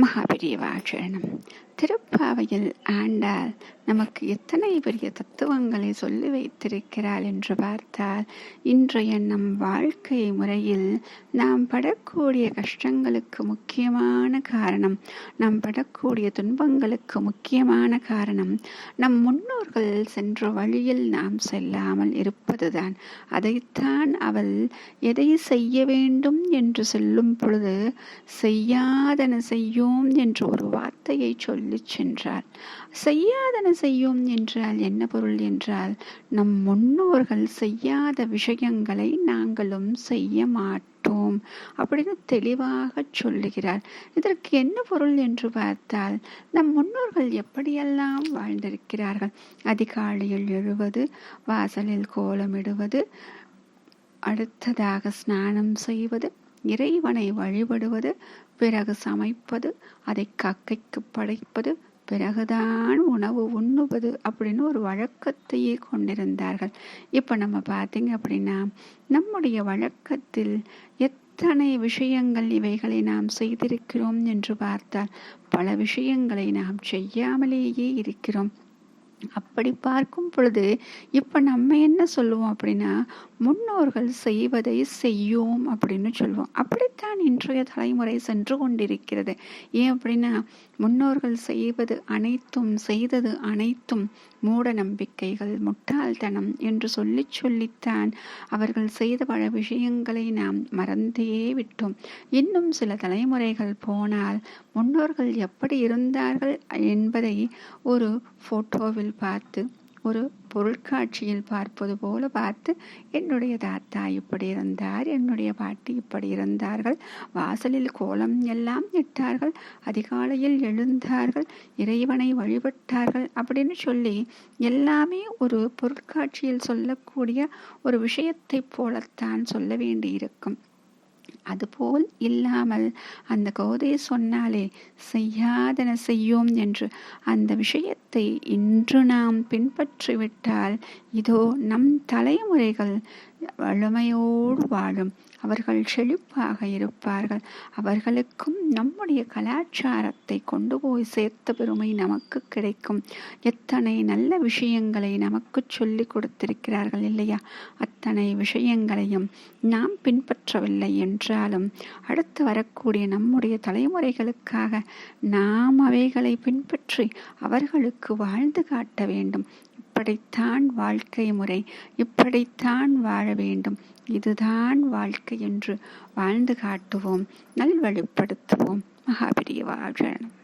மகாபெரிவாச்சரணம். திருப்பாவையில் ஆண்டாள் நமக்கு எத்தனை பெரிய தத்துவங்களை சொல்லி வைத்திருக்கிறாள் என்று பார்த்தால், இன்றைய நம் வாழ்க்கை முறையில் நாம் படக்கூடிய கஷ்டங்களுக்கு முக்கியமான காரணம், நாம் படக்கூடிய துன்பங்களுக்கு முக்கியமான காரணம், நம் முன்னோர்கள் சென்ற வழியில் நாம் செல்லாமல் இருப்பதுதான். அதைத்தான் அவள் எதை செய்ய வேண்டும் என்று சொல்லும் பொழுது செய்யாதன செய்யும் என்று ஒரு வார்த்தையை சொல்லி சென்றார். செய்யாதன செய்யும் என்றால் என்ன பொருள் என்றால், நம் முன்னோர்கள் செய்யாத விஷயங்களை நாங்களும் செய்ய மாட்டோம் அப்படின்னு தெளிவாக சொல்லுகிறார். இதற்கு என்ன பொருள் என்று பார்த்தால், நம் முன்னோர்கள் எப்படியெல்லாம் வாழ்ந்திருக்கிறார்கள். அதிகாலையில் எழுவது, வாசலில் கோலமிடுவது, அடுத்ததாக ஸ்நானம் செய்வது, இறைவனை வழிபடுவது, பிறகு சமைப்பது, அதை கக்கைக்கு படைப்பது, பிறகுதான் உணவு உண்ணுவது அப்படின்னு ஒரு வழக்கத்தையே கொண்டிருந்தார்கள். இப்போ நம்ம பார்த்தீங்க அப்படின்னா, நம்முடைய வழக்கத்தில் எத்தனை விஷயங்கள் இவைகளை நாம் செய்திருக்கிறோம் என்று பார்த்தால், பல விஷயங்களை நாம் செய்யாமலேயே இருக்கிறோம். அப்படி பார்க்கும் பொழுது இப்போ நம்ம என்ன சொல்லுவோம் அப்படின்னா, முன்னோர்கள் செய்வதை செய்யோம் அப்படின்னு சொல்லுவோம். அப்படித்தான் இன்றைய தலைமுறை சென்று கொண்டிருக்கிறது. ஏன் அப்படின்னா, முன்னோர்கள் செய்வது அனைத்தும், செய்தது அனைத்தும் மூட நம்பிக்கைகள், முட்டாள்தனம் என்று சொல்லித்தான் அவர்கள் செய்த பல விஷயங்களை நாம் மறந்தே விட்டோம். இன்னும் சில தலைமுறைகள் போனால் முன்னோர்கள் எப்படி இருந்தார்கள் என்பதை ஒரு போட்டோவில் பார்த்து, ஒரு பொருட்காட்சியில் பார்ப்பது போல பார்த்து, என்னுடைய தாத்தா இப்படி இருந்தார், என்னுடைய பாட்டி இப்படி இருந்தார்கள், வாசலில் கோலம் எல்லாம் இட்டார்கள், அதிகாலையில் எழுந்தார்கள், இறைவனை வழிபட்டார்கள் அப்படின்னு சொல்லி எல்லாமே ஒரு பொருட்காட்சியில் சொல்லக்கூடிய ஒரு விஷயத்தை போலத்தான் சொல்ல வேண்டியிருக்கும். அதுபோல் இல்லாமல் அந்த கோதை சொன்னாலே செய்யாதன செய்யோம் என்று அந்த விஷயத்தை இன்று நாம் பின்பற்றிவிட்டால், இதோ நம் தலைமுறைகள் வளமையோடு வாழும், அவர்கள் செழிப்பாக இருப்பார்கள். அவர்களுக்கும் நம்முடைய கலாச்சாரத்தை கொண்டு போய் சேர்த்த பெருமை நமக்கு கிடைக்கும். எத்தனை நல்ல விஷயங்களை நமக்கு சொல்லி கொடுத்திருக்கிறார்கள் இல்லையா? அத்தனை விஷயங்களையும் நாம் பின்பற்றவில்லை என்றாலும், அடுத்து வரக்கூடிய நம்முடைய தலைமுறைகளுக்காக நாம் அவைகளை பின்பற்றி அவர்களுக்கு வாழ்ந்து காட்ட வேண்டும். இப்படித்தான் வாழ்க்கை முறை, இப்படித்தான் வாழ வேண்டும், இதுதான் வாழ்க்கை என்று வாழ்ந்து காட்டுவோம், நல்வழிப்படுத்துவோம். மகாபெரிவாச்சரணம்.